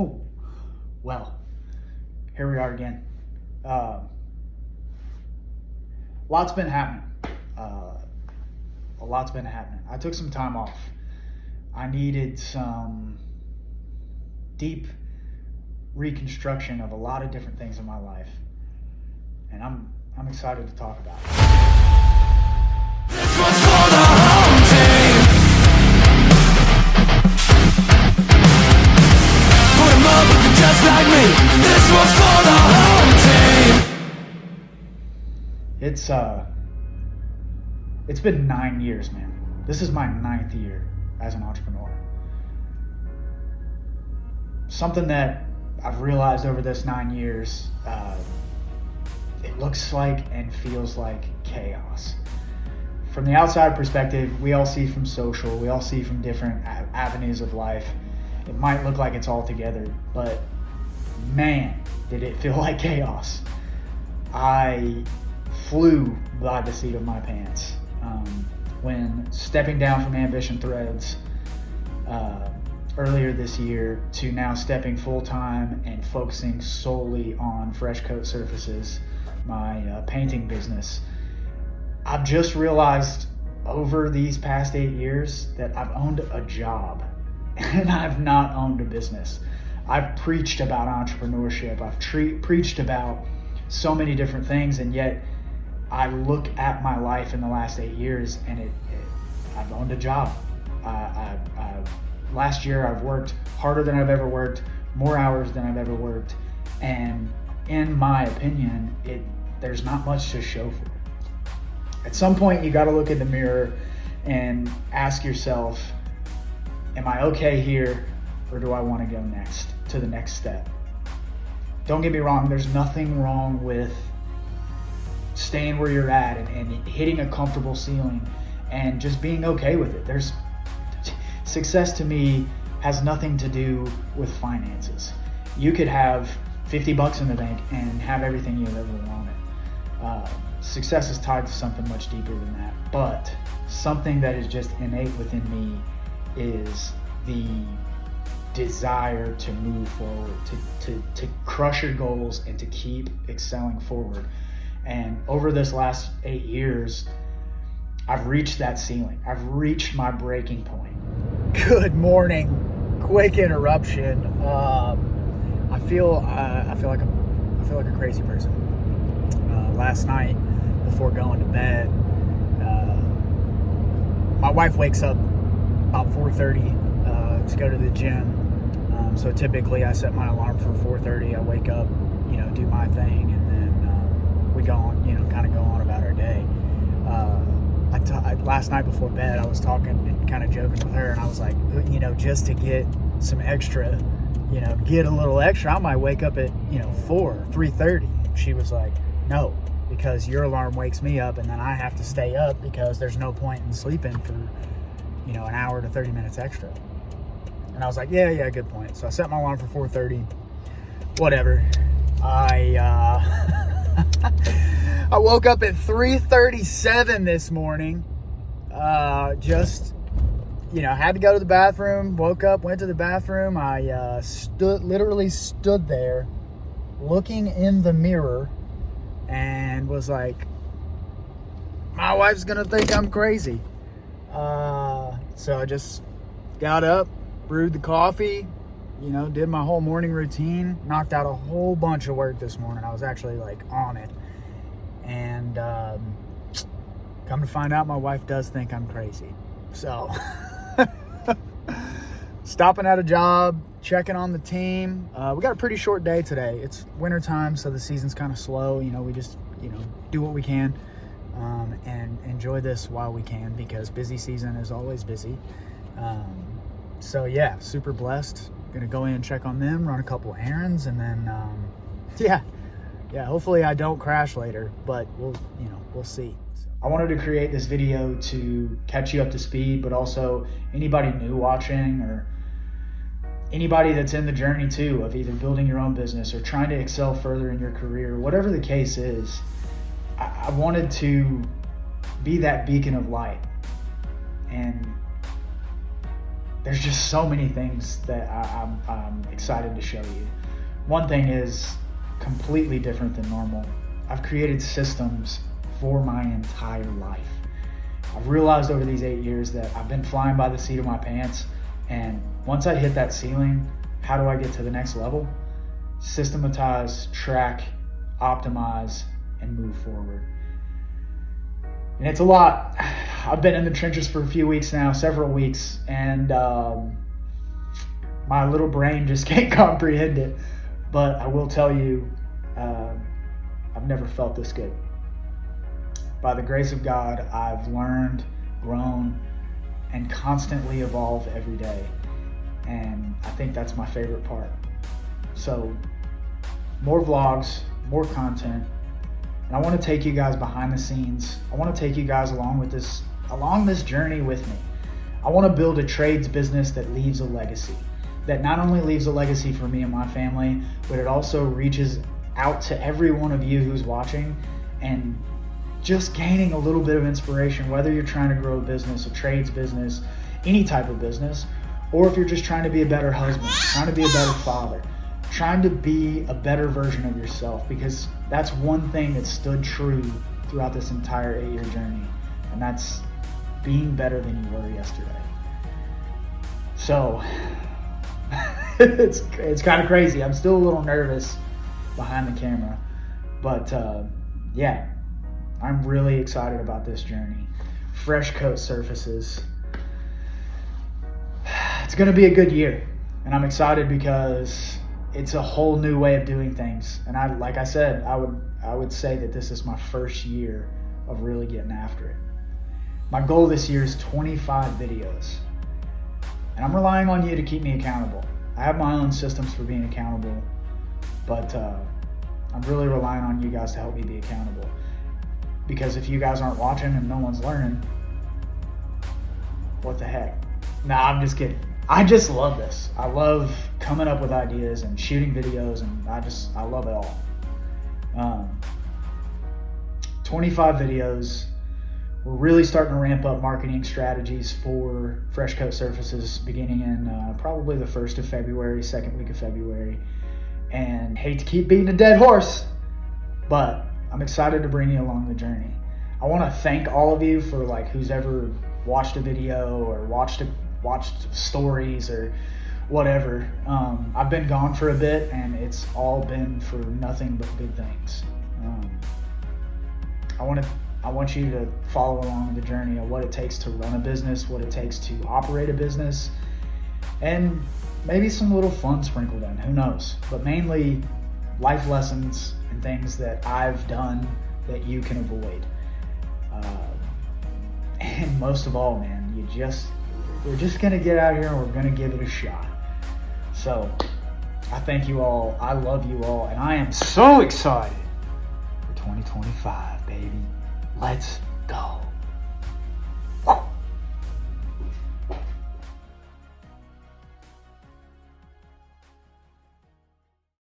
Oh, well, here we are again. Lots been happening. A lot's been happening. I took some time off. I needed some deep reconstruction of a lot of different things in my life, and I'm excited to talk about it. This was for the home team. Put 'em up if you're just like me. This was for the home team. It's been 9 years, man. This is my 9th year as an entrepreneur. Something that I've realized over this 9 years, it looks like and feels like chaos. From the outside perspective, we all see from social, we all see from different avenues of life. It might look like it's all together, but man, did it feel like chaos. I flew by the seat of my pants when stepping down from Ambition Threads earlier this year to now stepping full-time and focusing solely on Fresh Coat Surfaces, my painting business. I've just realized over these past 8 years that I've owned a job and I've not owned a business. I've preached about entrepreneurship. I've preached about so many different things, and yet I look at my life in the last 8 years and I've owned a job. Last year I've worked harder than I've ever worked, more hours than I've ever worked, and in my opinion, there's not much to show for it. At some point you gotta look in the mirror and ask yourself, am I okay here, or do I wanna go to the next step? Don't get me wrong, there's nothing wrong with staying where you're at and hitting a comfortable ceiling and just being okay with it. Success to me has nothing to do with finances. You could have $50 in the bank and have everything you've ever wanted. Success is tied to something much deeper than that, but something that is just innate within me is the desire to move forward, to crush your goals and to keep excelling forward. And over this last 8 years, I've reached that ceiling. I've reached my breaking point. Good morning. Quick interruption. I feel like a crazy person. Last night, before going to bed, my wife wakes up about 4:30 to go to the gym. So typically, I set my alarm for 4:30. I wake up, do my thing, and then we go on, kind of go on about our day. Last night before bed, I was talking and kind of joking with her, and I was like, just to get some extra, get a little extra, I might wake up at, 3:30. She was like, no, because your alarm wakes me up, and then I have to stay up because there's no point in sleeping for, an hour to 30 minutes extra. And I was like, yeah, good point. So I set my alarm for 4:30, whatever. I woke up at 3:37 this morning. Had to go to the bathroom. Woke up, went to the bathroom. I literally stood there looking in the mirror and was like, my wife's gonna think I'm crazy. So I just got up, brewed the coffee, did my whole morning routine, knocked out a whole bunch of work this morning. I was actually on it. And come to find out, my wife does think I'm crazy. So stopping at a job, checking on the team. We got a pretty short day today. It's winter time, so the season's kind of slow. We just, do what we can and enjoy this while we can, because busy season is always busy. So yeah, super blessed. Gonna go in and check on them, run a couple errands, and then hopefully I don't crash later, but we'll see. So I wanted to create this video to catch you up to speed, but also anybody new watching, or anybody that's in the journey too of either building your own business or trying to excel further in your career, whatever the case is. I wanted to be that beacon of light and there's just so many things that I'm excited to show you. One thing is completely different than normal. I've created systems for my entire life. I've realized over these 8 years that I've been flying by the seat of my pants, and once I hit that ceiling, how do I get to the next level? Systematize, track, optimize, and move forward. And it's a lot. I've been in the trenches for a few weeks now, several weeks, and my little brain just can't comprehend it. But I will tell you, I've never felt this good. By the grace of God, I've learned, grown, and constantly evolve every day. And I think that's my favorite part. So, more vlogs, more content. And I want to take you guys behind the scenes. I want to take you guys along this journey with me. I want to build a trades business that leaves a legacy. That not only leaves a legacy for me and my family, but it also reaches out to every one of you who's watching and just gaining a little bit of inspiration, whether you're trying to grow a business, a trades business, any type of business, or if you're just trying to be a better husband, trying to be a better father, trying to be a better version of yourself, because that's one thing that stood true throughout this entire 8-year journey, and that's being better than you were yesterday. So it's kind of crazy. I'm still a little nervous behind the camera, but yeah, I'm really excited about this journey. Fresh coat surfaces. It's going to be a good year, and I'm excited because it's a whole new way of doing things. And like I said, I would say that this is my first year of really getting after it. My goal this year is 25 videos, and I'm relying on you to keep me accountable. I have my own systems for being accountable, but I'm really relying on you guys to help me be accountable. Because if you guys aren't watching and no one's learning, what the heck? Nah, I'm just kidding. I just love this. I love coming up with ideas and shooting videos, and I love it all. 25 videos. We're really starting to ramp up marketing strategies for Fresh Coat Surfaces beginning in probably the 1st of February, second week of February. And hate to keep beating a dead horse, but I'm excited to bring you along the journey. I want to thank all of you for who's ever watched a video or watched stories or whatever. I've been gone for a bit, and it's all been for nothing but good things. I want you to follow along the journey of what it takes to run a business, what it takes to operate a business, and maybe some little fun sprinkled in, who knows? But mainly life lessons and things that I've done that you can avoid. And most of all, man, we're just gonna get out here and we're gonna give it a shot. So I thank you all, I love you all, and I am so excited for 2025, baby. Let's